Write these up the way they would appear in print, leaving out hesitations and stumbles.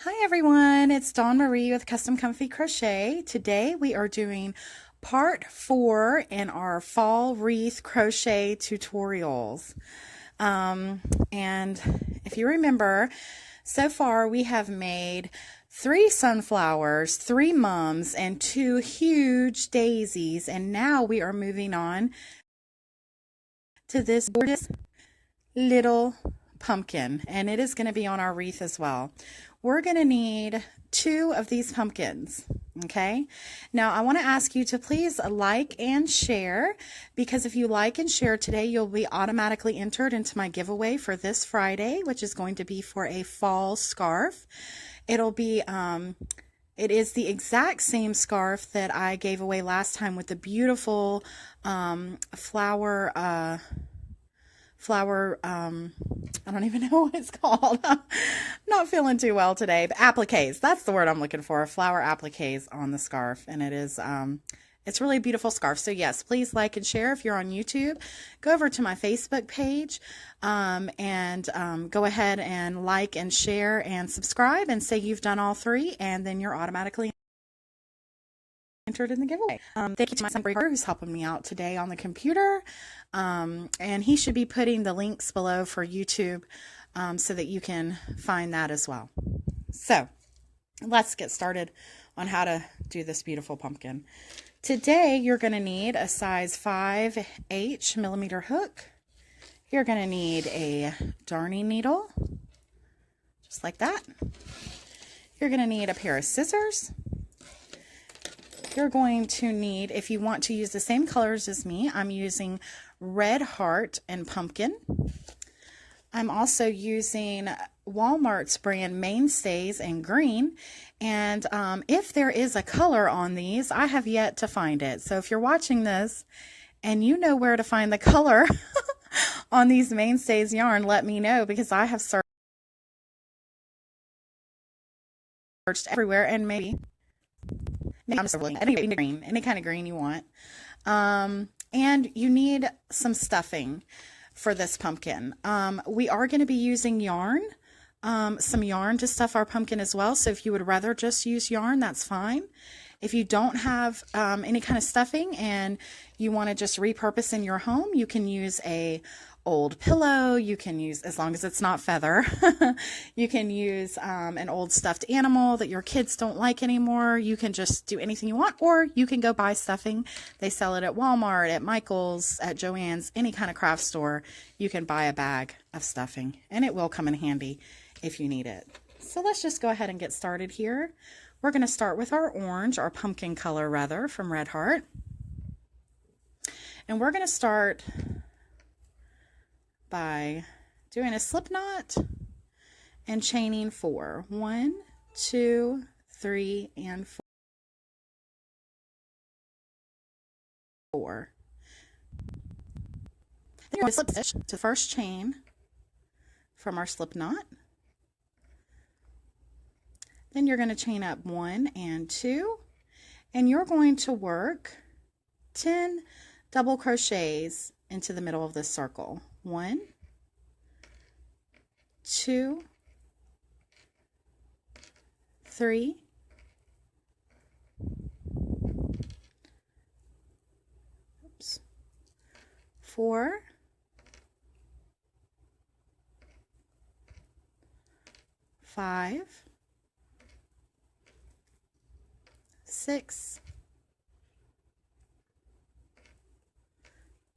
Hi everyone, it's Dawn Marie with Custom Comfy Crochet. Today we are doing part 4 in our fall wreath crochet tutorials. And if you remember, so far we have made 3 sunflowers, 3 mums, and 2 huge daisies, and now we are moving on to this gorgeous little pumpkin, and it is going to be on our wreath as well. We're going to need 2 of these pumpkins. Okay, now I want to ask you to please like and share, because if you like and share today, you'll be automatically entered into my giveaway for this Friday, which is going to be for a fall scarf. It'll be it is the exact same scarf that I gave away last time with the beautiful flower I don't even know what it's called. I'm not feeling too well today, but appliques, that's the word I'm looking for. Flower appliques on the scarf, and it is it's really a beautiful scarf. So yes, please like and share. If you're on YouTube, go over to my Facebook page and go ahead and like and share and subscribe and say you've done all 3, and then you're automatically entered in the giveaway. Thank you to my son Breaker, who's helping me out today on the computer, and he should be putting the links below for YouTube so that you can find that as well. So let's get started on how to do this beautiful pumpkin. Today you're going to need a size 5H millimeter hook. You're going to need a darning needle, just like that. You're going to need a pair of scissors. You're going to need, if you want to use the same colors as me, I'm using Red Heart and Pumpkin. I'm also using Walmart's brand Mainstays in green. And if there is a color on these, I have yet to find it. So if you're watching this and you know where to find the color on these Mainstays yarn, let me know, because I have searched everywhere, and maybe I'm just any green, any kind of green you want. And you need some stuffing for this pumpkin. We are going to be using yarn, some yarn to stuff our pumpkin as well. So if you would rather just use yarn, that's fine. If you don't have any kind of stuffing and you want to just repurpose in your home, you can use a old pillow. You can use, as long as it's not feather, you can use an old stuffed animal that your kids don't like anymore. You can just do anything you want, or you can go buy stuffing. They sell it at Walmart, at Michael's, at Joann's, any kind of craft store. You can buy a bag of stuffing, and it will come in handy if you need it. So let's just go ahead and get started here. We're going to start with our orange, our pumpkin color rather, from Red Heart. And we're going to start by doing a slip knot and chaining 4. 1, 2, 3, and 4. Then you're going to slip stitch to the first chain from our slip knot. Then you're going to chain up 1 and 2, and you're going to work 10 double crochets into the middle of this circle. 1, 2, 3, 4, 5, 6,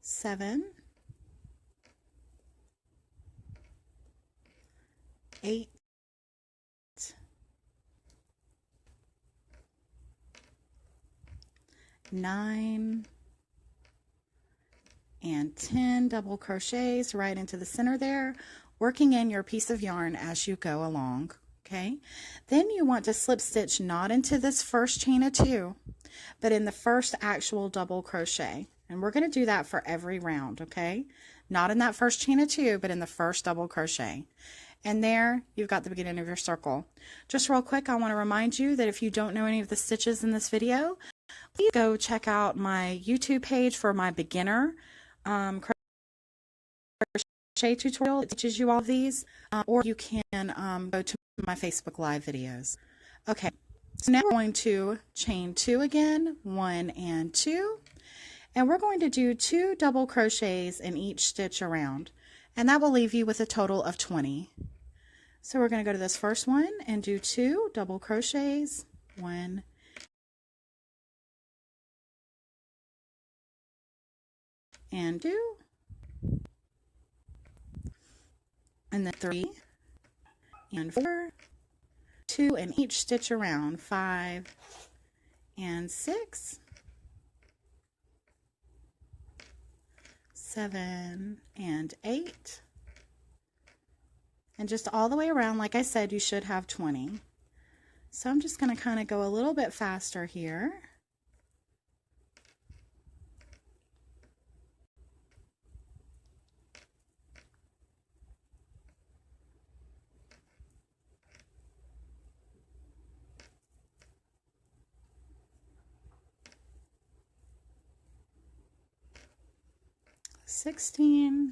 7, 8, 9, and 10 double crochets right into the center there, working in your piece of yarn as you go along. Okay, then you want to slip stitch not into this first chain of 2, but in the first actual double crochet. And we're going to do that for every round, okay? Not in that first chain of 2, but in the first double crochet. And there you've got the beginning of your circle. Just real quick, I want to remind you that if you don't know any of the stitches in this video, please go check out my YouTube page for my beginner crochet tutorial. It teaches you all of these, or you can go to my Facebook Live videos. Okay, so now we're going to chain 2 again, 1 and 2, and we're going to do 2 double crochets in each stitch around, and that will leave you with a total of 20. So we're going to go to this first one and do 2 double crochets, 1 and 2, and then 3 and 4, 2 in each stitch around, 5 and 6, 7 and 8, and just all the way around. Like I said, you should have 20. So I'm just going to kind of go a little bit faster here. $16,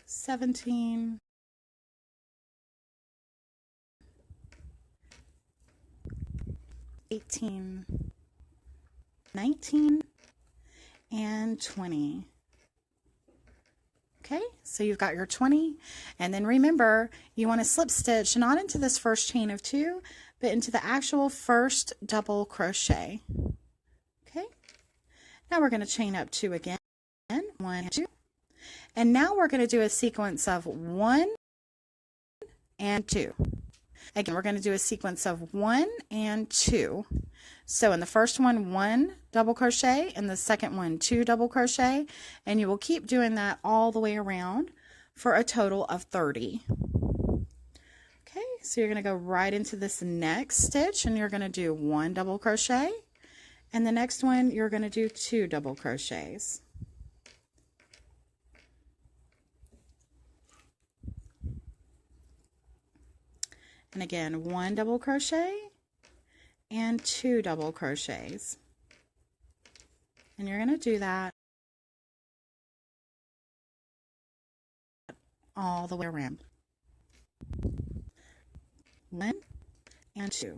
$17, $18, $19, and $20. Okay, so you've got your 20, and then remember, you want to slip stitch not into this first chain of 2, but into the actual first double crochet. Okay, now we're going to chain up 2 again, 1, 2, and now we're going to do a sequence of 1 and 2. Again, we're going to do a sequence of 1 and 2. So in the first one, 1 double crochet, and the second one, 2 double crochet, and you will keep doing that all the way around for a total of 30. Okay, so you're going to go right into this next stitch, and you're going to do 1 double crochet, and the next one you're going to do 2 double crochets. And again, 1 double crochet and 2 double crochets. And you're going to do that all the way around. 1 and 2.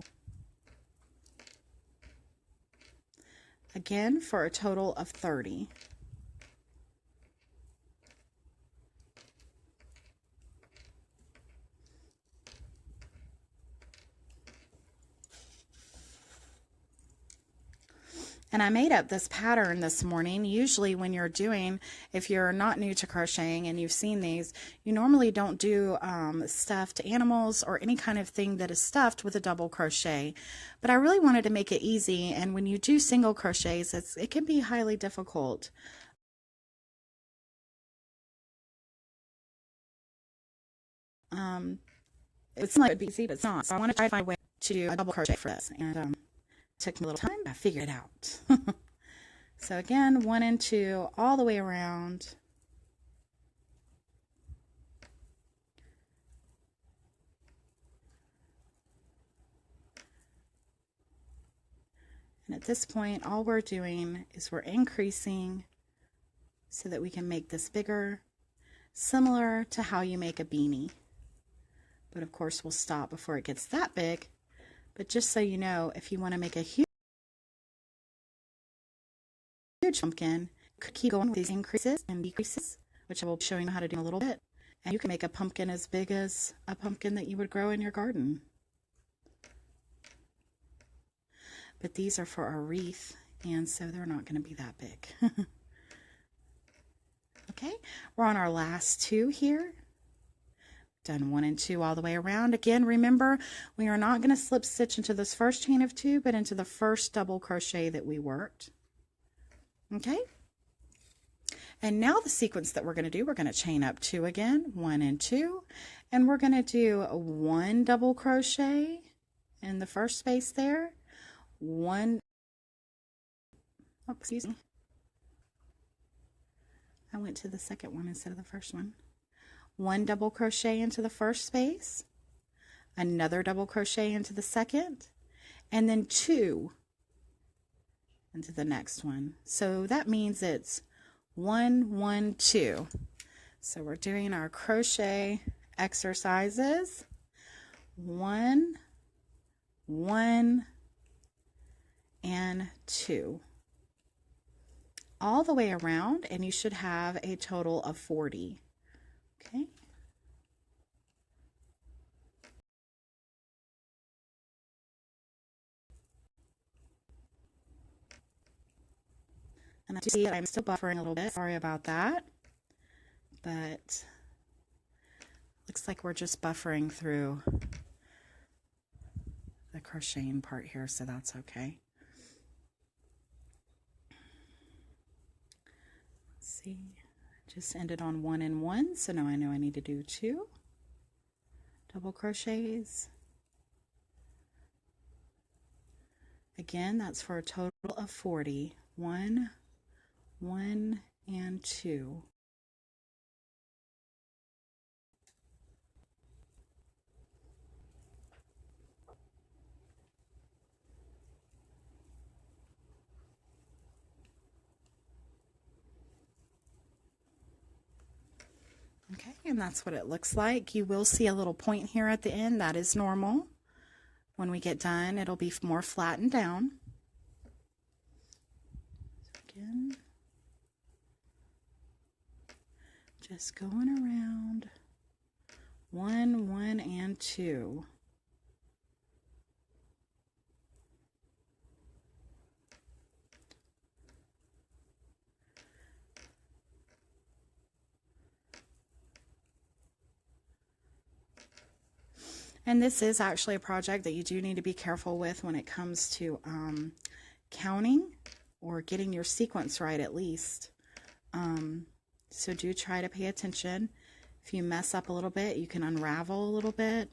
Again, for a total of 30. And I made up this pattern this morning. Usually when you're doing, if you're not new to crocheting and you've seen these, you normally don't do stuffed animals or any kind of thing that is stuffed with a double crochet. But I really wanted to make it easy, and when you do single crochets, it can be highly difficult. It seems like it would be easy, but it's not. So I want to try to find a way to do a double crochet for this. And took me a little time, but I figured it out. So again, 1 and 2 all the way around. And at this point, all we're doing is we're increasing so that we can make this bigger, similar to how you make a beanie. But of course, we'll stop before it gets that big. But just so you know, if you want to make a huge pumpkin, you could keep going with these increases and decreases, which I will be showing you how to do in a little bit. And you can make a pumpkin as big as a pumpkin that you would grow in your garden. But these are for our wreath, and so they're not going to be that big. Okay, we're on our last 2 here. Done 1 and 2 all the way around. Again, remember, we are not going to slip stitch into this first chain of 2, but into the first double crochet that we worked. Okay, and now the sequence that we're going to do, we're going to chain up 2 again, 1 and 2, and we're going to do 1 double crochet in the first space there, 1, oh, excuse me, I went to the second one instead of the first one. 1 double crochet into the first space, another double crochet into the second, and then 2 into the next one. So that means it's 1, 1, 2. So we're doing our crochet exercises. 1, 1, and 2 all the way around, and you should have a total of 40. Okay. And I see I'm still buffering a little bit. Sorry about that. But looks like we're just buffering through the crocheting part here, so that's okay. Let's see, just ended on 1 and 1, so now I know I need to do 2 double crochets. Again, that's for a total of 40. 1, 1, and 2. Okay, and that's what it looks like. You will see a little point here at the end. That is normal. When we get done, it'll be more flattened down. So again, just going around 1, 1, and 2. And this is actually a project that you do need to be careful with when it comes to counting or getting your sequence right at least. So do try to pay attention. If you mess up a little bit, you can unravel a little bit,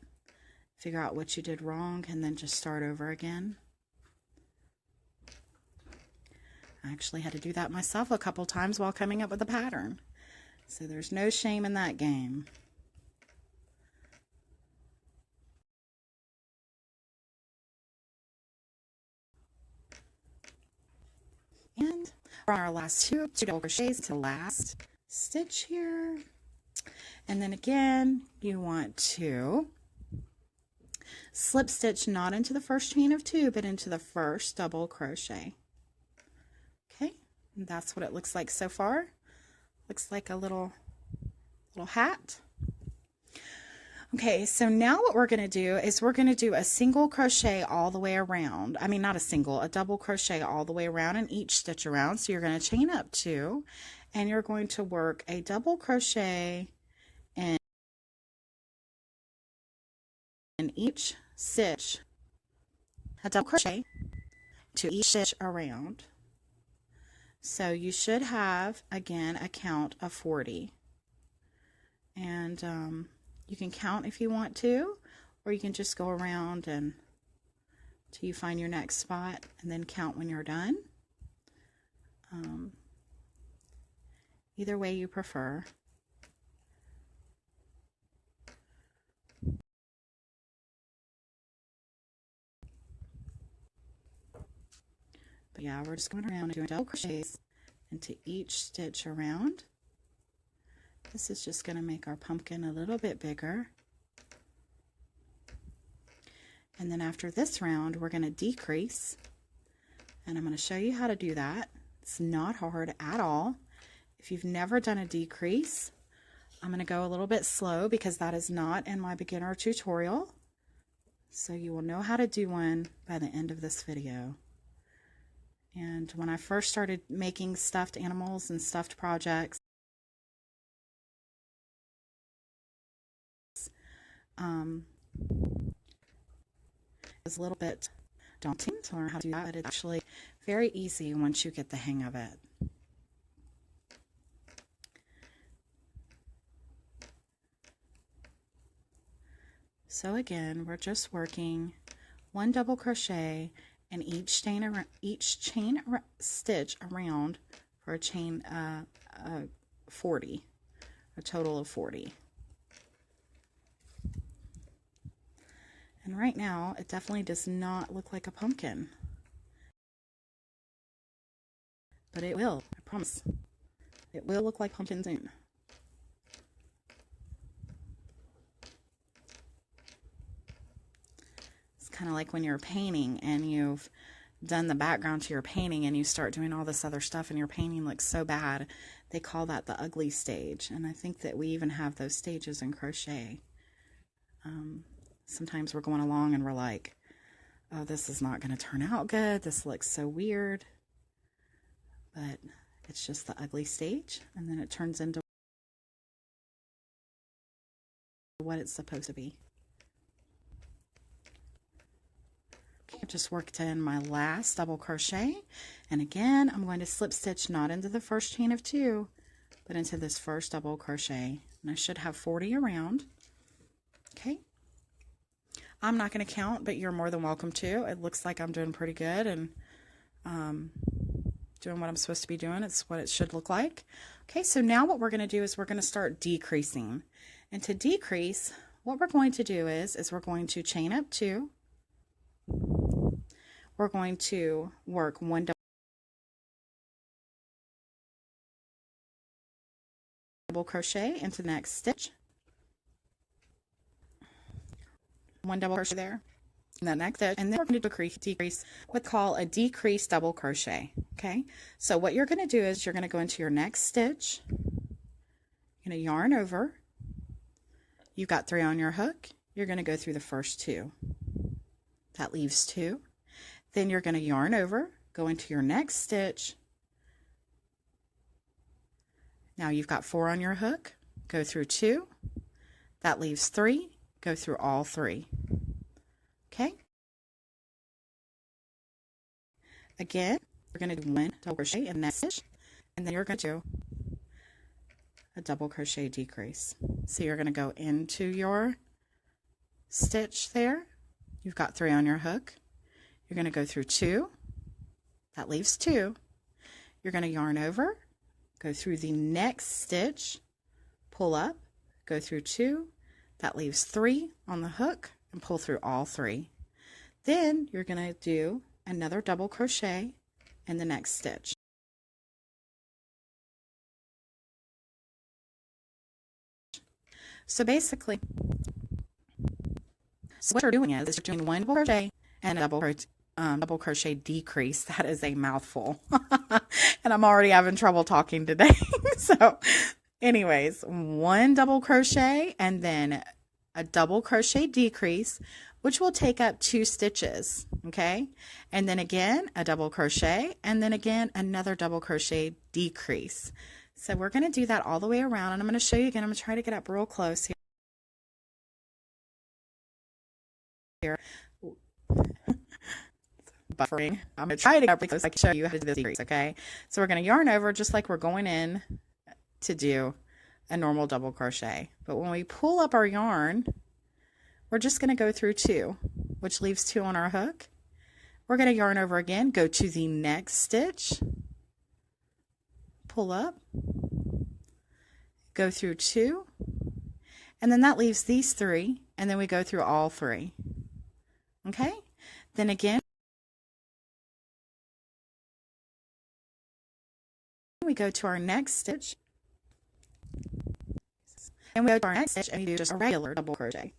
figure out what you did wrong, and then just start over again. I actually had to do that myself a couple times while coming up with a pattern. So there's no shame in that game. And we're on our last two double crochets to the last stitch here. And then again, you want to slip stitch not into the first chain of 2, but into the first double crochet. Okay, and that's what it looks like so far. Looks like a little hat. Okay, so now what we're going to do is we're going to do a single crochet all the way around. I mean, not a single, a double crochet all the way around in each stitch around. So you're going to chain up 2, and you're going to work a double crochet in each stitch, a double crochet to each stitch around. So you should have, again, a count of 40. And you can count if you want to, or you can just go around and till you find your next spot and then count when you're done. Either way you prefer. But yeah, we're just going around and doing double crochets into each stitch around. This is just going to make our pumpkin a little bit bigger. And then after this round, we're going to decrease. And I'm going to show you how to do that. It's not hard at all. If you've never done a decrease, I'm going to go a little bit slow because that is not in my beginner tutorial. So you will know how to do one by the end of this video. And when I first started making stuffed animals and stuffed projects, it was a little bit daunting to learn how to do that, but it's actually very easy once you get the hang of it. So again, we're just working 1 double crochet in each chain stitch around for a chain 40, a total of 40. And right now, it definitely does not look like a pumpkin. But it will, I promise. It will look like pumpkin soon. kind of like when you're painting and you've done the background to your painting and you start doing all this other stuff and your painting looks so bad. They call that the ugly stage, and I think that we even have those stages in crochet. Sometimes we're going along and we're like, oh, this is not going to turn out good. This looks so weird. But it's just the ugly stage, and then it turns into what it's supposed to be. Okay, I just worked in my last double crochet, and again I'm going to slip stitch not into the first chain of 2 but into this first double crochet, and I should have 40 around. Okay, I'm not going to count, but you're more than welcome to. It looks like I'm doing pretty good and doing what I'm supposed to be doing. It's what it should look like. Okay, so now what we're going to do is we're going to start decreasing. And to decrease, what we're going to do is we're going to chain up 2. We're going to work 1 double crochet into the next stitch. 1 double crochet there. In that next stitch, and then we're going to decrease what's called a decrease double crochet. Okay, so what you're going to do is you're going to go into your next stitch, you're going to yarn over, you've got 3 on your hook, you're going to go through the first 2, that leaves 2, then you're going to yarn over, go into your next stitch, now you've got 4 on your hook, go through 2, that leaves 3, go through all 3. Okay. Again, we're going to do 1 double crochet in the next stitch, and then you're going to do a double crochet decrease. So you're going to go into your stitch there. You've got 3 on your hook. You're going to go through 2. That leaves 2. You're going to yarn over, go through the next stitch, pull up, go through 2. That leaves 3 on the hook, and pull through all 3. Then you're going to do another double crochet in the next stitch. So basically, what you're doing is you're doing 1 double crochet and a double crochet decrease. That is a mouthful. And I'm already having trouble talking today. So anyways, 1 double crochet and then a double crochet decrease, which will take up 2 stitches. Okay, and then again a double crochet, and then again another double crochet decrease. So we're going to do that all the way around, and I'm going to show you again. I'm going to try to get up real close here. Buffering. I'm going to try to get up close so I can show you how to do this decrease. Okay, so we're going to yarn over just like we're going in to do a normal double crochet, but when we pull up our yarn, we're just going to go through 2, which leaves 2 on our hook. We're going to yarn over again, go to the next stitch, pull up, go through 2, and then that leaves these 3, and then we go through all 3. Okay, then again we go to our next stitch, and we go to our next stitch and we do just a regular double crochet.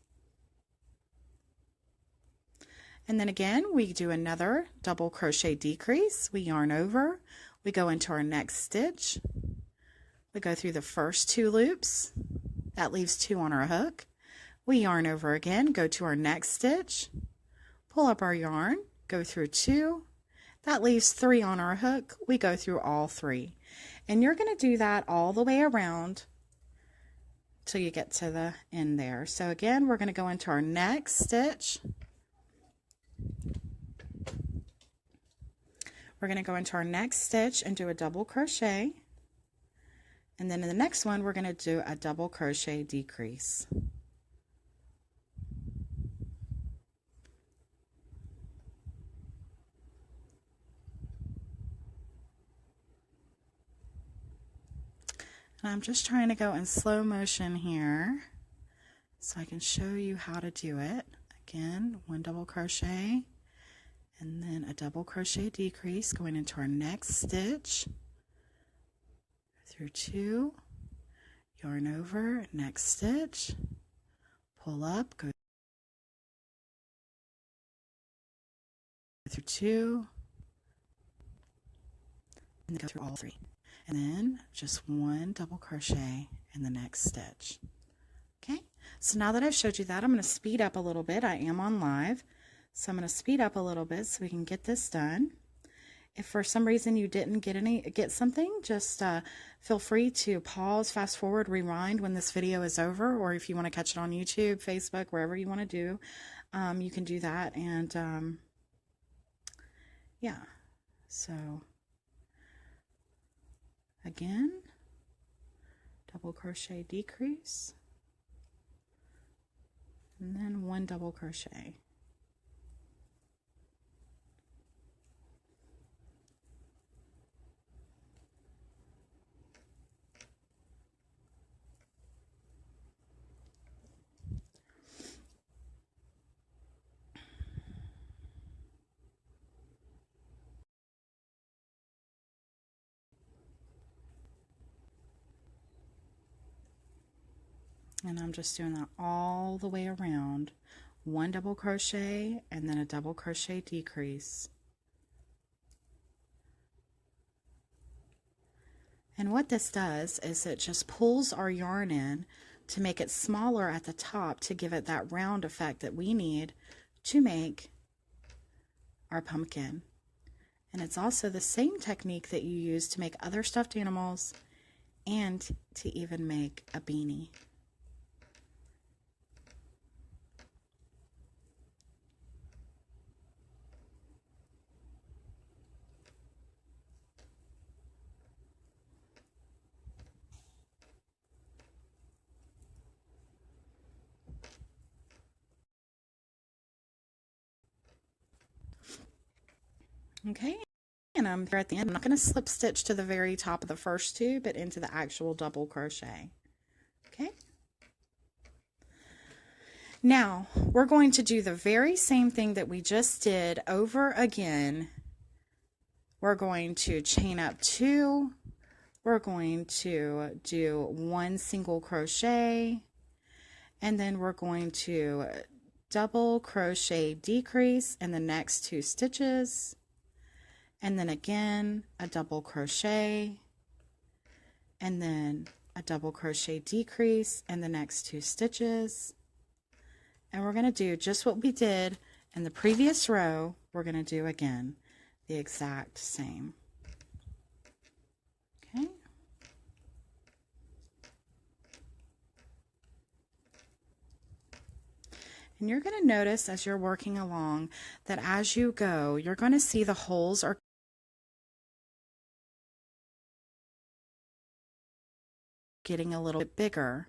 And then again we do another double crochet decrease. We yarn over, we go into our next stitch, we go through the first 2 loops, that leaves 2 on our hook. We yarn over again, go to our next stitch, pull up our yarn, go through 2, that leaves 3 on our hook. We go through all 3, and you're going to do that all the way around till you get to the end there. So again, we're going to go into our next stitch. We're going to go into our next stitch and do a double crochet, and then in the next one we're going to do a double crochet decrease. And I'm just trying to go in slow motion here so I can show you how to do it. Again, 1 double crochet and then a double crochet decrease, going into our next stitch, through 2, yarn over, next stitch, pull up, go through 2, and then go through all 3, and then just 1 double crochet in the next stitch. Okay, so now that I've showed you that, I'm going to speed up a little bit. I am on live, so I'm going to speed up a little bit so we can get this done. If for some reason you didn't get something, just feel free to pause, fast forward, rewind when this video is over, or if you want to catch it on YouTube, Facebook, wherever you want to do, you can do that. And yeah, so again, double crochet, decrease, and then 1 double crochet. And I'm just doing that all the way around. 1 double crochet and then a double crochet decrease. And what this does is it just pulls our yarn in to make it smaller at the top to give it that round effect that we need to make our pumpkin. And it's also the same technique that you use to make other stuffed animals and to even make a beanie. Okay, and I'm here at the end. I'm not going to slip stitch to the very top of the first 2, but into the actual double crochet. Okay. Now, we're going to do the very same thing that we just did over again. We're going to chain up 2. We're going to do 1 single crochet, and then we're going to double crochet decrease in the next 2 stitches. And then again, a double crochet, and then a double crochet decrease in the next 2 stitches. And we're going to do just what we did in the previous row. We're going to do again the exact same. Okay. And you're going to notice as you're working along that as you go, you're going to see the holes are getting a little bit bigger.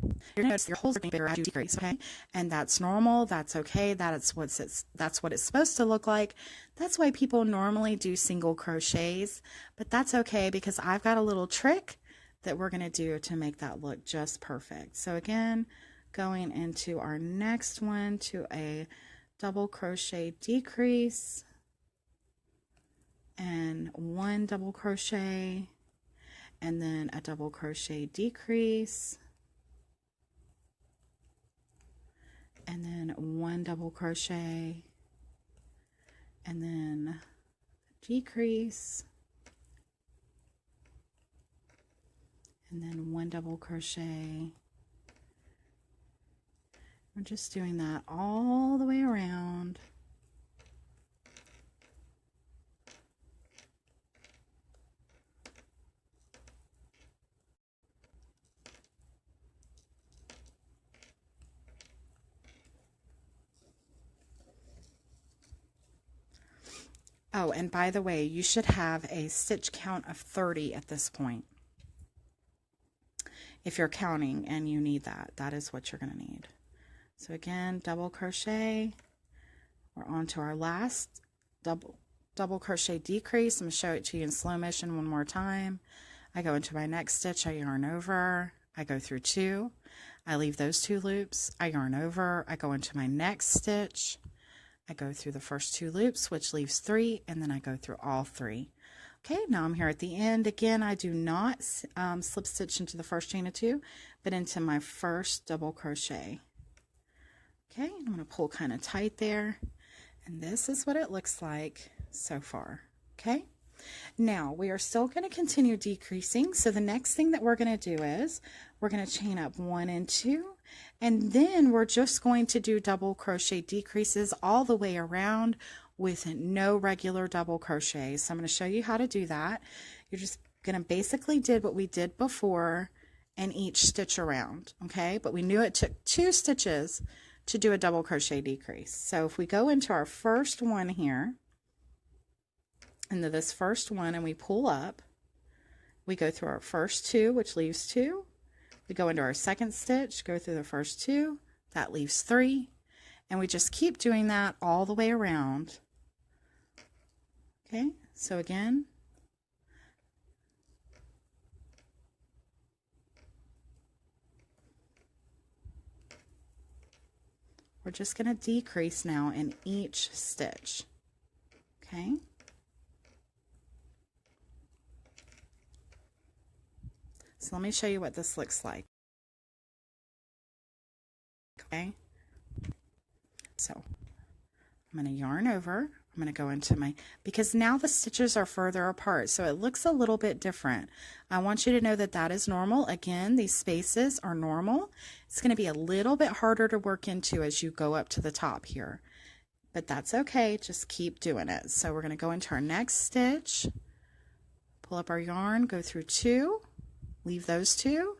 You're going to notice your holes are getting bigger as you decrease, okay? And that's normal, that's okay, that's what it's supposed to look like. That's why people normally do single crochets, but that's okay because I've got a little trick that we're going to do to make that look just perfect. So again, going into our next one to a double crochet decrease and 1 double crochet, and then a double crochet decrease, and then 1 double crochet, and then decrease, and then 1 double crochet. We're just doing that all the way around. Oh, and by the way, you should have a stitch count of 30 at this point. If you're counting and you need that, that is what you're going to need. So again, double crochet. We're on to our last double crochet decrease. I'm going to show it to you in slow motion one more time. I go into my next stitch, I yarn over, I go through 2, I leave those 2 loops, I yarn over, I go into my next stitch, I go through the first 2 loops, which leaves 3, and then I go through all 3. Okay, now I'm here at the end. Again, I do not slip stitch into the first chain of 2, but into my first double crochet. Okay, I'm going to pull kind of tight there, And this is what it looks like so far. Okay. Now we are still going to continue decreasing. So the next thing that we're going to do is we're going to chain up 1 and 2, and then we're just going to do double crochet decreases all the way around with no regular double crochet. So I'm going to show you how to do that. You're just going to basically did what we did before and each stitch around. Okay, but we knew it took 2 stitches to do a double crochet decrease. So if we go into our first one here, into this first one, and we pull up, we go through our first 2, which leaves 2. We go into our second stitch, go through the first 2, that leaves 3, and we just keep doing that all the way around. Okay, so again, we're just going to decrease now in each stitch. Okay. So let me show you what this looks like. Okay. So I'm going to yarn over. I'm going to go into my, because now the stitches are further apart, so it looks a little bit different. I want you to know that that is normal. Again, these spaces are normal. It's going to be a little bit harder to work into as you go up to the top here, but that's okay. Just keep doing it. So we're going to go into our next stitch, pull up our yarn, go through 2, leave those 2,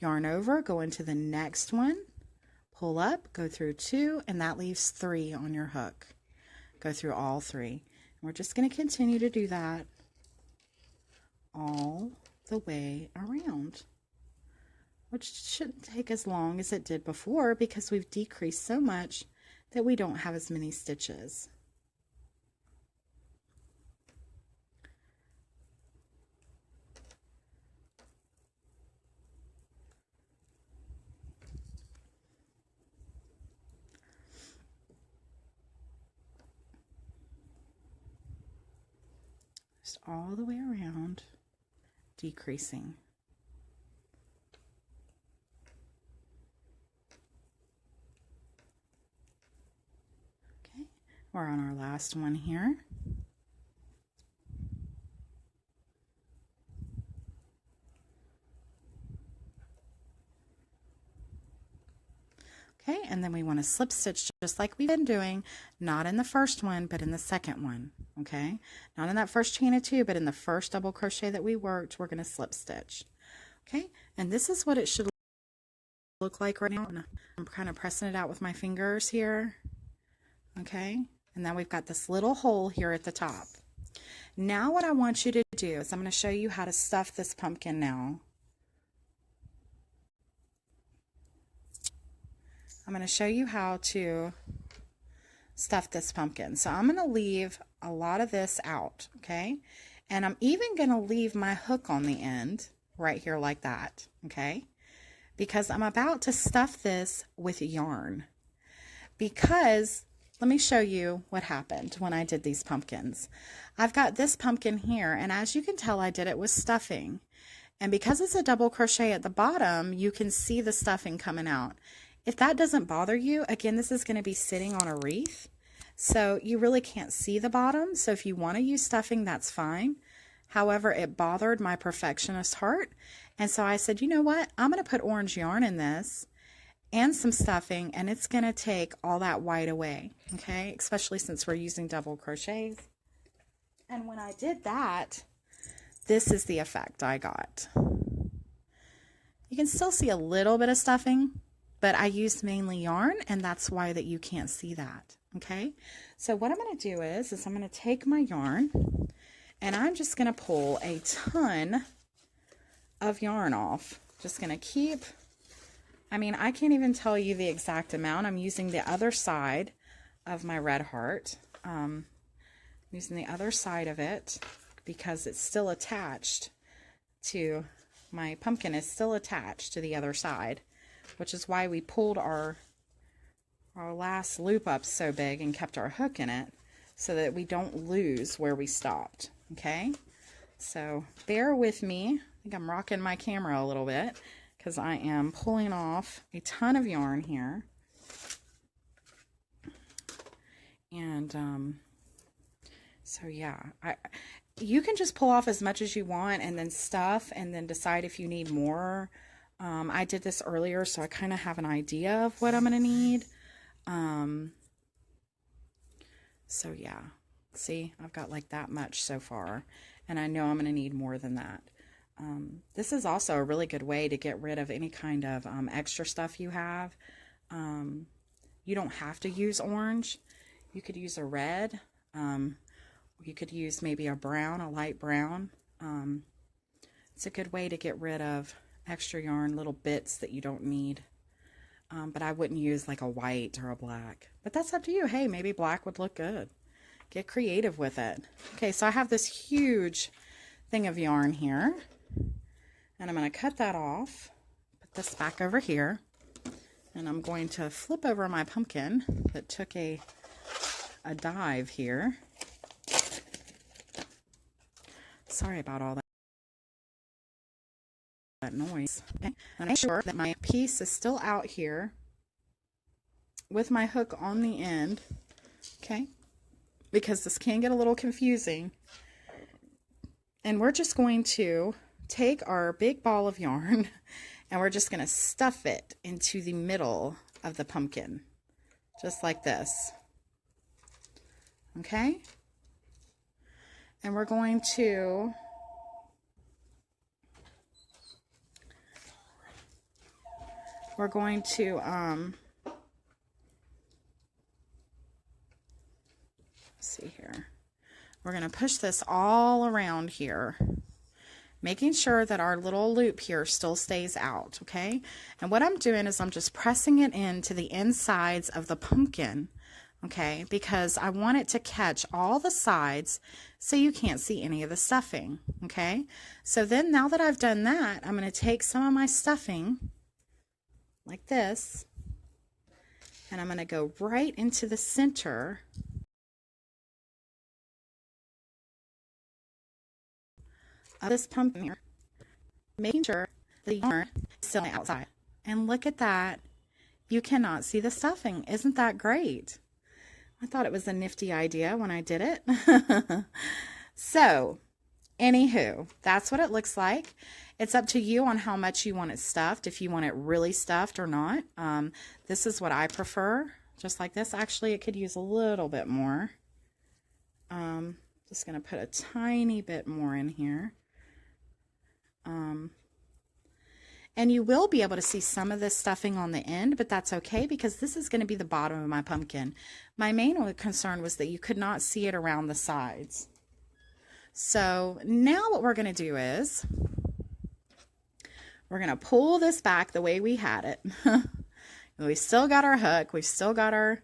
yarn over, go into the next one, pull up, go through 2, and that leaves 3 on your hook. Go through all 3. And we're just going to continue to do that all the way around, which shouldn't take as long as it did before because we've decreased so much that we don't have as many stitches. Just all the way around, decreasing. Okay, we're on our last one here. Okay, and then we want to slip stitch just like we've been doing, not in the first one, but in the second one. Okay, not in that first chain of 2, but in the first double crochet that we worked, we're going to slip stitch. Okay, and this is what it should look like right now. I'm kind of pressing it out with my fingers here. Okay, and then we've got this little hole here at the top. Now what I want you to do is I'm going to show you how to stuff this pumpkin now. I'm going to show you how to stuff this pumpkin. So I'm going to leave a lot of this out, okay? And I'm even going to leave my hook on the end right here like that, okay? Because I'm about to stuff this with yarn. Because let me show you what happened when I did these pumpkins. I've got this pumpkin here, and as you can tell, I did it with stuffing. And because it's a double crochet at the bottom, you can see the stuffing coming out. If that doesn't bother you, again, this is going to be sitting on a wreath, so you really can't see the bottom. So if you want to use stuffing, that's fine. However, it bothered my perfectionist heart, and so I said, you know what? I'm going to put orange yarn in this and some stuffing, and it's going to take all that white away, okay? Especially since we're using double crochets. And when I did that, this is the effect I got. You can still see a little bit of stuffing, but I used mainly yarn, and that's why that you can't see that, okay? So what I'm going to do is I'm going to take my yarn, and I'm just going to pull a ton of yarn off. Just going to keep, I mean, I can't even tell you the exact amount. I'm using the other side of my red heart. Using the other side of it because it's still attached to, my pumpkin is still attached to the other side, which is why we pulled our last loop up so big and kept our hook in it so that we don't lose where we stopped. Okay, so bear with me. I think I'm rocking my camera a little bit because I am pulling off a ton of yarn here. And so yeah, you can just pull off as much as you want and then stuff and then decide if you need more. I did this earlier, so I kind of have an idea of what I'm going to need. So yeah, see, I've got like that much so far, and I know I'm going to need more than that. This is also a really good way to get rid of any kind of extra stuff you have. You don't have to use orange. You could use a red. You could use maybe a brown, a light brown. It's a good way to get rid of extra yarn, little bits that you don't need. But I wouldn't use like a white or a black. But that's up to you. Hey, maybe black would look good. Get creative with it. Okay, so I have this huge thing of yarn here. And I'm going to cut that off. Put this back over here. And I'm going to flip over my pumpkin that took a dive here. Sorry about all that noise. Okay. And make sure that my piece is still out here with my hook on the end. Okay. Because this can get a little confusing. And we're just going to take our big ball of yarn and we're just going to stuff it into the middle of the pumpkin. Just like this. Okay? And we're going to let's see here. We're going to push this all around here, making sure that our little loop here still stays out, okay? And what I'm doing is I'm just pressing it into the insides of the pumpkin, okay? Because I want it to catch all the sides so you can't see any of the stuffing, okay? So then now that I've done that, I'm going to take some of my stuffing like this, and I'm going to go right into the center of this pumpkin here, making sure the yarn is still outside. And look at that. You cannot see the stuffing. Isn't that great? I thought it was a nifty idea when I did it. So, anywho, that's what it looks like. It's up to you on how much you want it stuffed, if you want it really stuffed or not. This is what I prefer, just like this. Actually, it could use a little bit more. Just going to put a tiny bit more in here. And you will be able to see some of this stuffing on the end, but that's okay because this is going to be the bottom of my pumpkin. My main concern was that you could not see it around the sides. So now what we're going to do is we're going to pull this back the way we had it. We still got our hook. We've still got our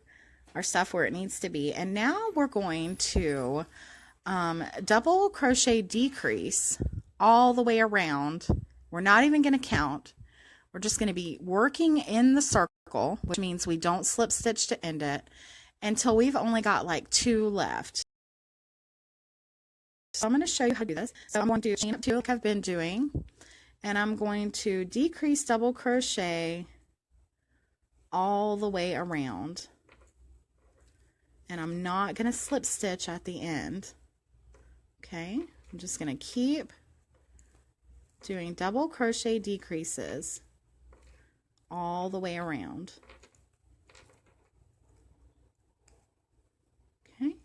stuff where it needs to be. And now we're going to double crochet decrease all the way around. We're not even going to count. We're just going to be working in the circle, which means we don't slip stitch to end it, until we've only got like 2 left. So I'm going to show you how to do this. So I'm going to chain up 2 like I've been doing, and I'm going to decrease double crochet all the way around. And I'm not going to slip stitch at the end. Okay, I'm just going to keep doing double crochet decreases all the way around. Okay.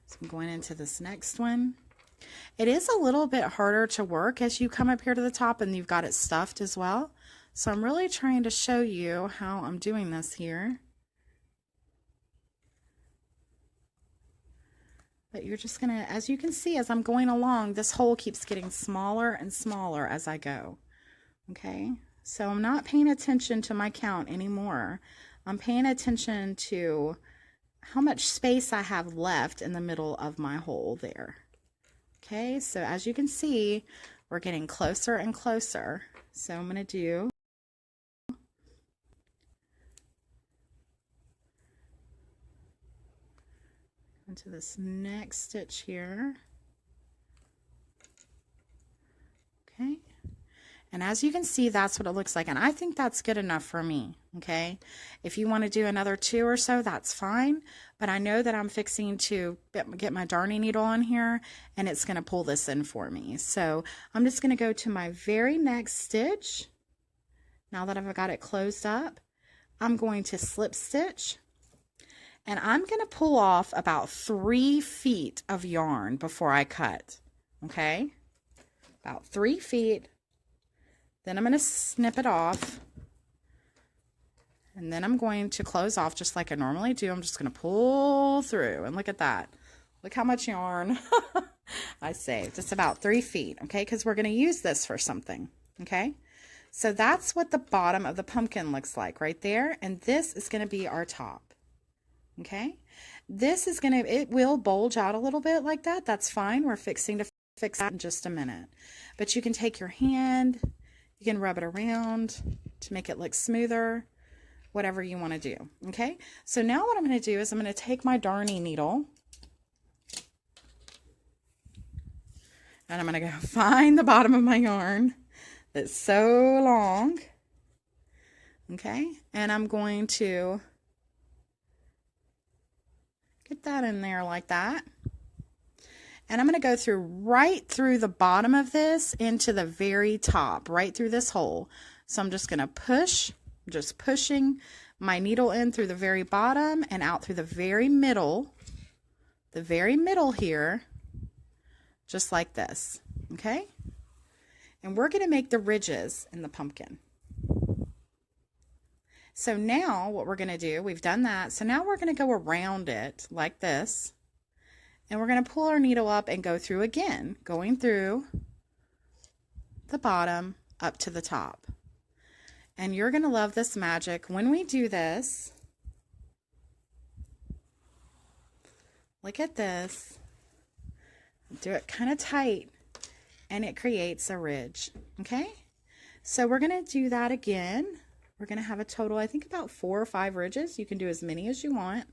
So I'm going into this next one. It is a little bit harder to work as you come up here to the top and you've got it stuffed as well. So I'm really trying to show you how I'm doing this here. But you're just going to, as you can see, as I'm going along, this hole keeps getting smaller and smaller as I go. Okay, so I'm not paying attention to my count anymore. I'm paying attention to how much space I have left in the middle of my hole there. Okay, so as you can see, we're getting closer and closer. So I'm going to do into this next stitch here. Okay, And as you can see, that's what it looks like. And I think that's good enough for me, okay? If you want to do another 2 or so, that's fine. But I know that I'm fixing to get my darning needle on here, and it's going to pull this in for me. So I'm just going to go to my very next stitch. Now that I've got it closed up, I'm going to slip stitch. And I'm going to pull off about 3 feet of yarn before I cut, okay? About 3 feet. Then I'm going to snip it off. And then I'm going to close off just like I normally do. I'm just going to pull through. And look at that. Look how much yarn I saved. It's about 3 feet, okay? Because we're going to use this for something, okay? So that's what the bottom of the pumpkin looks like right there. And this is going to be our top, okay? This is going to, it will bulge out a little bit like that. That's fine. We're fixing to fix that in just a minute. But you can take your hand, you can rub it around to make it look smoother, whatever you want to do, okay? So now what I'm going to do is I'm going to take my darning needle and I'm going to go find the bottom of my yarn that's so long, okay? And I'm going to get that in there like that. And I'm going to go through right through the bottom of this into the very top, right through this hole. So I'm just going to push, just pushing my needle in through the very bottom and out through the very middle here, just like this, okay? And we're going to make the ridges in the pumpkin. So now what we're going to do, we've done that. So now we're going to go around it like this. And we're going to pull our needle up and go through again, going through the bottom up to the top. And you're going to love this magic. When we do this, look at this. Do it kind of tight, and it creates a ridge, okay? So we're going to do that again. We're going to have a total, I think, about 4 or 5 ridges. You can do as many as you want,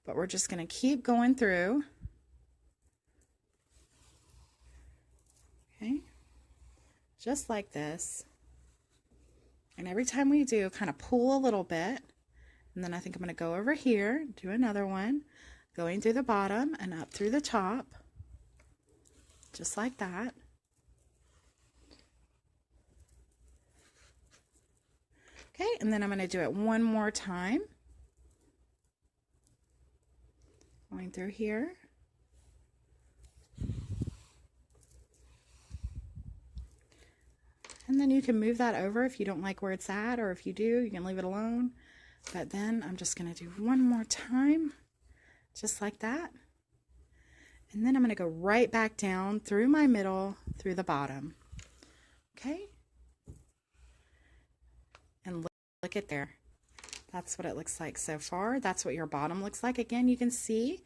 but we're just going to keep going through. Okay, just like this. And every time we do, kind of pull a little bit. And then I think I'm going to go over here, do another one, going through the bottom and up through the top, just like that. Okay, and then I'm going to do it one more time. Going through here. And then you can move that over if you don't like where it's at, or if you do, you can leave it alone. But then I'm just going to do one more time, just like that. And then I'm going to go right back down through my middle, through the bottom. Okay? And look at there. That's what it looks like so far. That's what your bottom looks like. Again, you can see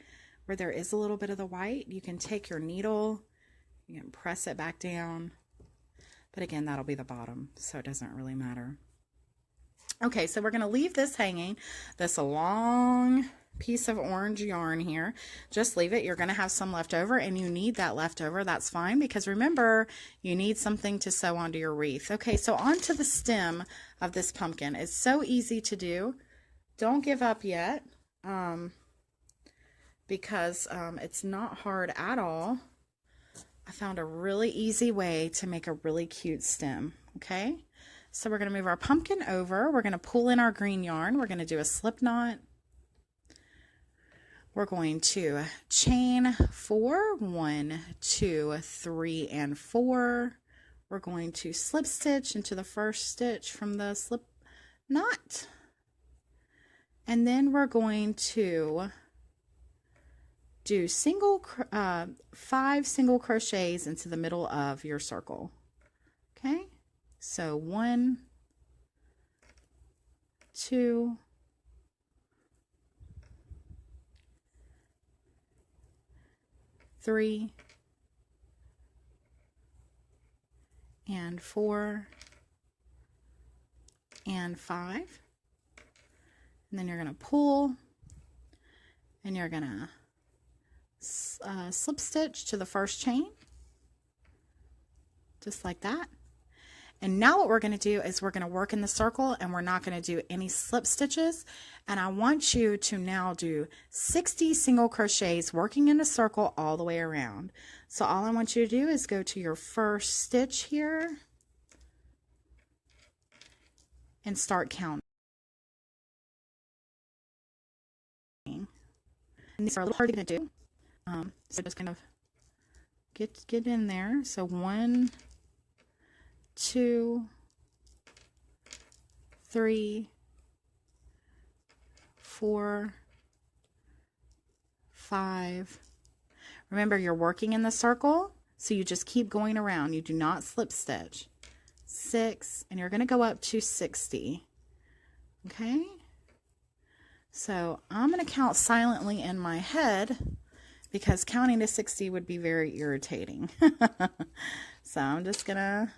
where there is a little bit of the white. You can take your needle, you can press it back down. But again, that'll be the bottom, so it doesn't really matter. Okay, so we're going to leave this hanging, this long piece of orange yarn here. Just leave it. You're going to have some left over, and you need that left over. That's fine, because remember, you need something to sew onto your wreath. Okay, so onto the stem of this pumpkin. It's so easy to do. Don't give up yet, because it's not hard at all. I found a really easy way to make a really cute stem, okay? So we're going to move our pumpkin over. We're going to pull in our green yarn. We're going to do a slip knot. We're going to chain 4, 1, 2, 3, and 4. We're going to slip stitch into the first stitch from the slip knot. And then we're going to do 5 single crochets into the middle of your circle. Okay, so 1, 2, 3, and 4, and 5. And then you're going to pull, and you're going to slip stitch to the first chain, just like that. And now what we're going to do is we're going to work in the circle, and we're not going to do any slip stitches. And I want you to now do 60 single crochets working in a circle all the way around. So all I want you to do is go to your first stitch here and start counting. And these are a little hard to do. So just kind of get in there. So 1, 2, 3, 4, 5. Remember, you're working in the circle, so you just keep going around. You do not slip stitch. 6, and you're going to go up to 60. Okay? So I'm going to count silently in my head, because counting to 60 would be very irritating. So I'm just going to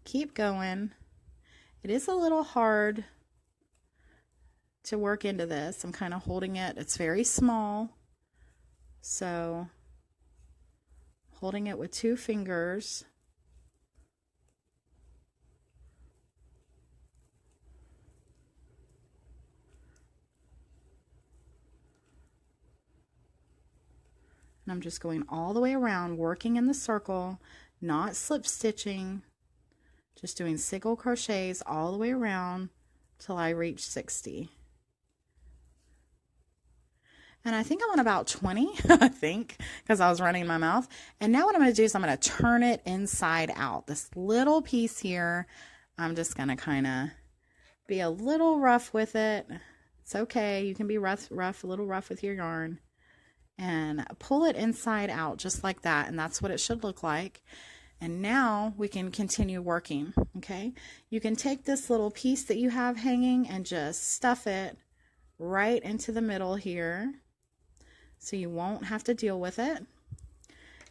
keep going. It is a little hard to work into this. I'm kind of holding it. It's very small. So holding it with 2 fingers. And I'm just going all the way around, working in the circle, not slip stitching, just doing single crochets all the way around till I reach 60. And I think I'm on about 20, I think, because I was running my mouth. And now what I'm going to do is I'm going to turn it inside out. This little piece here, I'm just going to kind of be a little rough with it. It's okay. You can be a little rough with your yarn. And pull it inside out just like that. And that's what it should look like. And now we can continue working, okay? You can take this little piece that you have hanging and just stuff it right into the middle here, so you won't have to deal with it.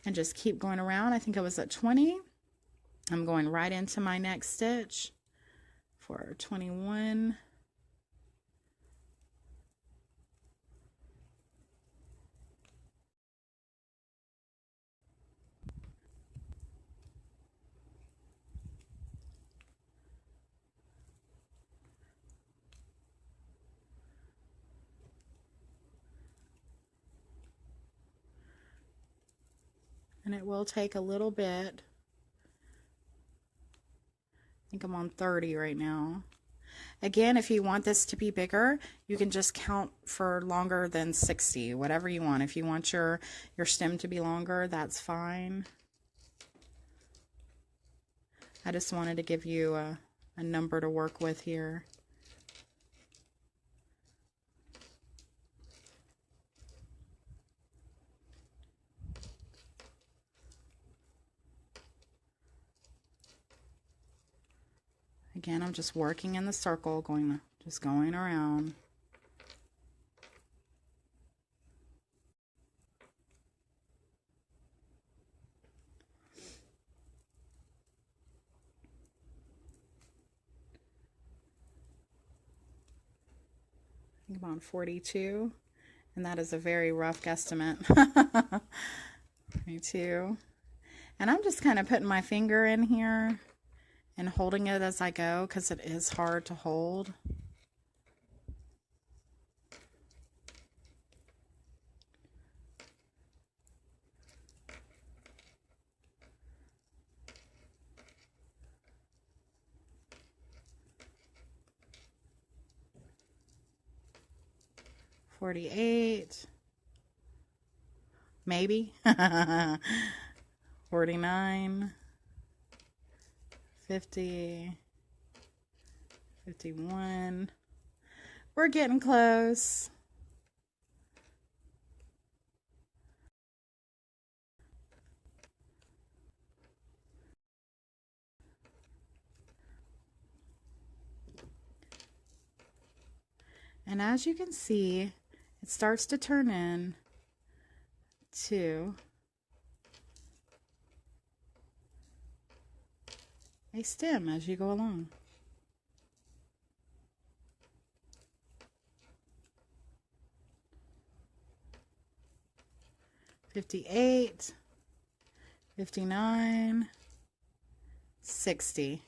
And just keep going around. I think I was at 20. I'm going right into my next stitch for 21. And it will take a little bit. I think I'm on 30 right now. Again, if you want this to be bigger, you can just count for longer than 60, whatever you want. If you want your stem to be longer, that's fine. I just wanted to give you a number to work with here. Again, I'm just working in the circle, just going around. I think I'm on 42, and that is a very rough guesstimate. 42. And I'm just kind of putting my finger in here and holding it as I go, because it is hard to hold. $48, maybe. 49, 50, 51. We're getting close. And as you can see, it starts to turn in to a stem as you go along. $58, $59, 60.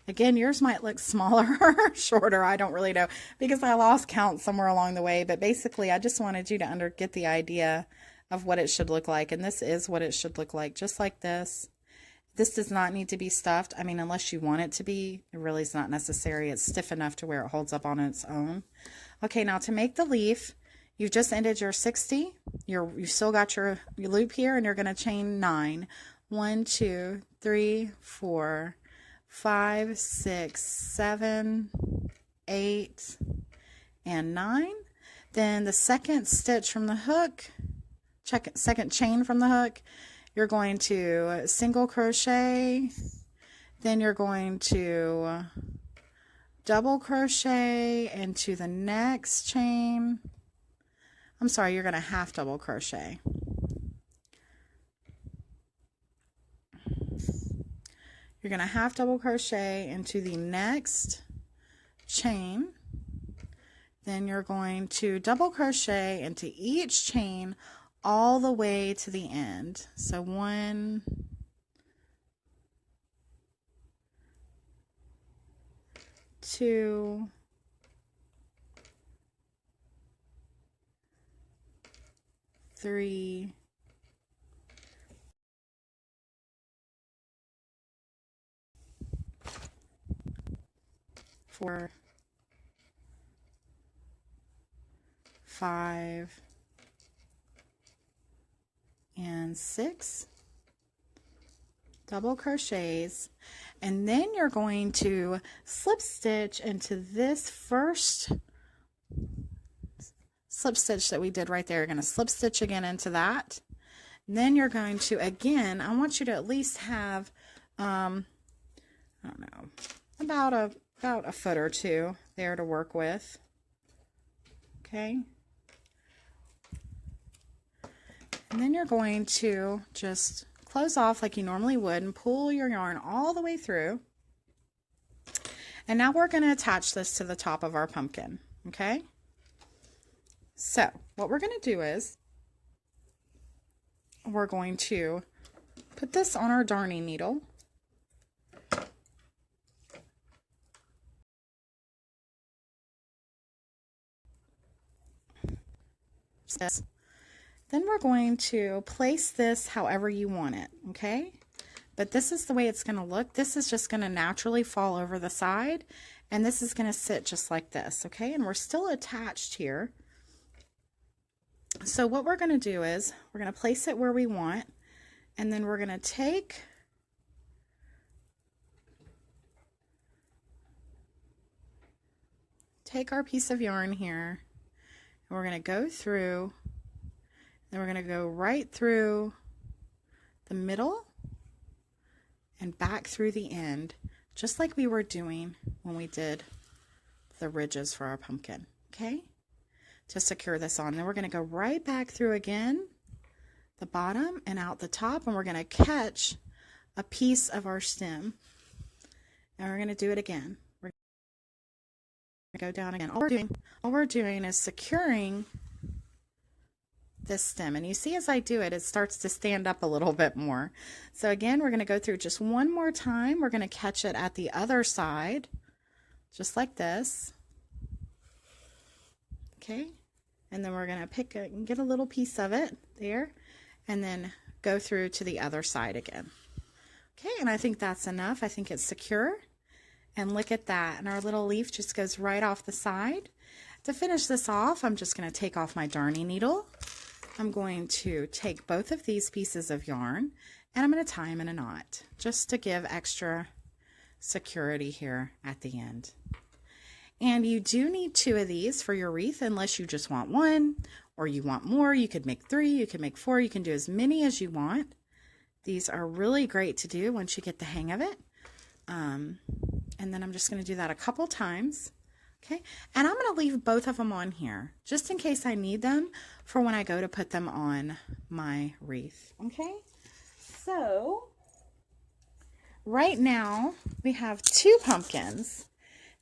Again, yours might look smaller or shorter. I don't really know because I lost count somewhere along the way. But basically, I just wanted you to get the idea of what it should look like. And this is what it should look like, just like this. This does not need to be stuffed. I mean, unless you want it to be, it really is not necessary. It's stiff enough to where it holds up on its own. Okay, now to make the leaf, you've just ended your 60. You've still got your loop here, and you're going to chain 9. 1, 2, 3, 4, 5, 6, 7, 8, and 9. Then the second stitch from the hook, second chain from the hook, you're going to single crochet, then you're going to double crochet into the next chain. I'm sorry, you're going to half double crochet. You're going to half double crochet into the next chain. Then you're going to double crochet into each chain all the way to the end. So 1, 2, 3, 4, 5, and 6 double crochets, and then you're going to slip stitch into this first slip stitch that we did right there. You're going to slip stitch again into that, and then you're going to, again, I want you to at least have I don't know, about a foot or two there to work with. Okay. And then you're going to just close off like you normally would and pull your yarn all the way through. And now we're going to attach this to the top of our pumpkin. Okay. So what we're going to do is we're going to put this on our darning needle. Then we're going to place this however you want it, okay? But this is the way it's going to look. This is just going to naturally fall over the side, and this is going to sit just like this, okay? And we're still attached here. So what we're going to do is we're going to place it where we want, and then we're going to take our piece of yarn here, and we're going to go through. Then we're going to go right through the middle and back through the end, just like we were doing when we did the ridges for our pumpkin, okay? To secure this on. Then we're going to go right back through again, the bottom and out the top, and we're going to catch a piece of our stem. And we're going to do it again. We're going to go down again. All we're doing is securing this stem, and you see as I do it, it starts to stand up a little bit more. So again, we're going to go through just one more time. We're going to catch it at the other side, just like this. Okay, and then we're going to pick it and get a little piece of it there, and then go through to the other side again. Okay, and I think that's enough. I think it's secure, and look at that, and our little leaf just goes right off the side. To finish this off, I'm just going to take off my darning needle. I'm going to take both of these pieces of yarn, and I'm going to tie them in a knot just to give extra security here at the end. And you do need 2 of these for your wreath, unless you just want 1 or you want more. You could make 3, you could make 4, you can do as many as you want. These are really great to do once you get the hang of it. And then I'm just going to do that a couple times. Okay, and I'm going to leave both of them on here just in case I need them for when I go to put them on my wreath. Okay, so right now we have 2 pumpkins,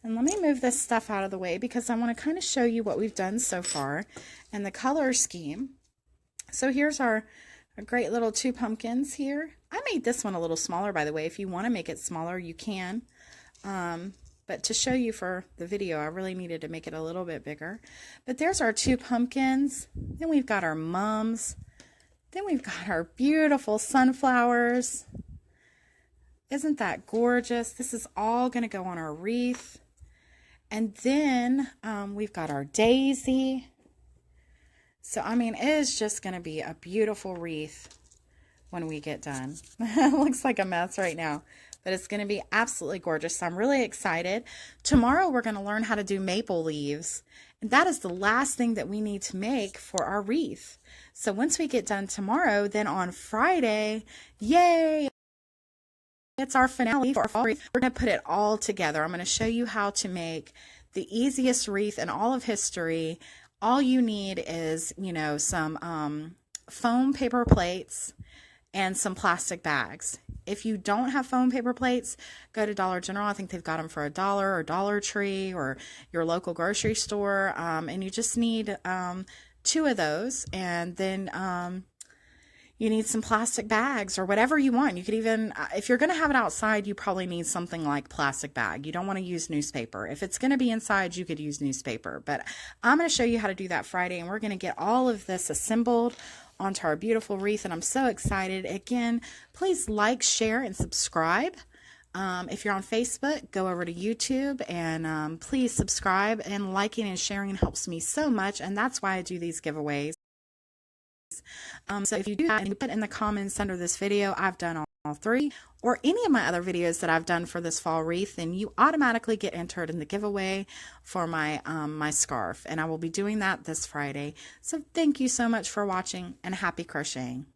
and let me move this stuff out of the way because I want to kind of show you what we've done so far and the color scheme. So here's our A great little 2 pumpkins here. I made this one a little smaller, by the way. If you want to make it smaller, you can. But to show you for the video, I really needed to make it a little bit bigger. But there's our 2 pumpkins. Then we've got our mums. Then we've got our beautiful sunflowers. Isn't that gorgeous? This is all going to go on our wreath. And then we've got our daisy. So, I mean, it is just going to be a beautiful wreath when we get done. It looks like a mess right now, but it's going to be absolutely gorgeous. So I'm really excited. Tomorrow we're going to learn how to do maple leaves. And that is the last thing that we need to make for our wreath. So once we get done tomorrow, then on Friday, yay! It's our finale for our fall wreath. We're going to put it all together. I'm going to show you how to make the easiest wreath in all of history. All you need is, you know, some foam paper plates and some plastic bags. If you don't have foam paper plates, go to Dollar General. I think they've got them for $1 or Dollar Tree or your local grocery store. And you just need 2 of those. And then you need some plastic bags or whatever you want. You could even, if you're going to have it outside, you probably need something like plastic bag. You don't want to use newspaper. If it's going to be inside, you could use newspaper. But I'm going to show you how to do that Friday, and we're going to get all of this assembled onto our beautiful wreath, and I'm so excited. Again, please like, share, and subscribe. If you're on Facebook, go over to YouTube and please subscribe. And liking and sharing helps me so much, and that's why I do these giveaways. So if you do that and you put in the comments under this video, I've done all 3, or any of my other videos that I've done for this fall wreath, then you automatically get entered in the giveaway for my my scarf, and I will be doing that this Friday. So thank you so much for watching, and happy crocheting.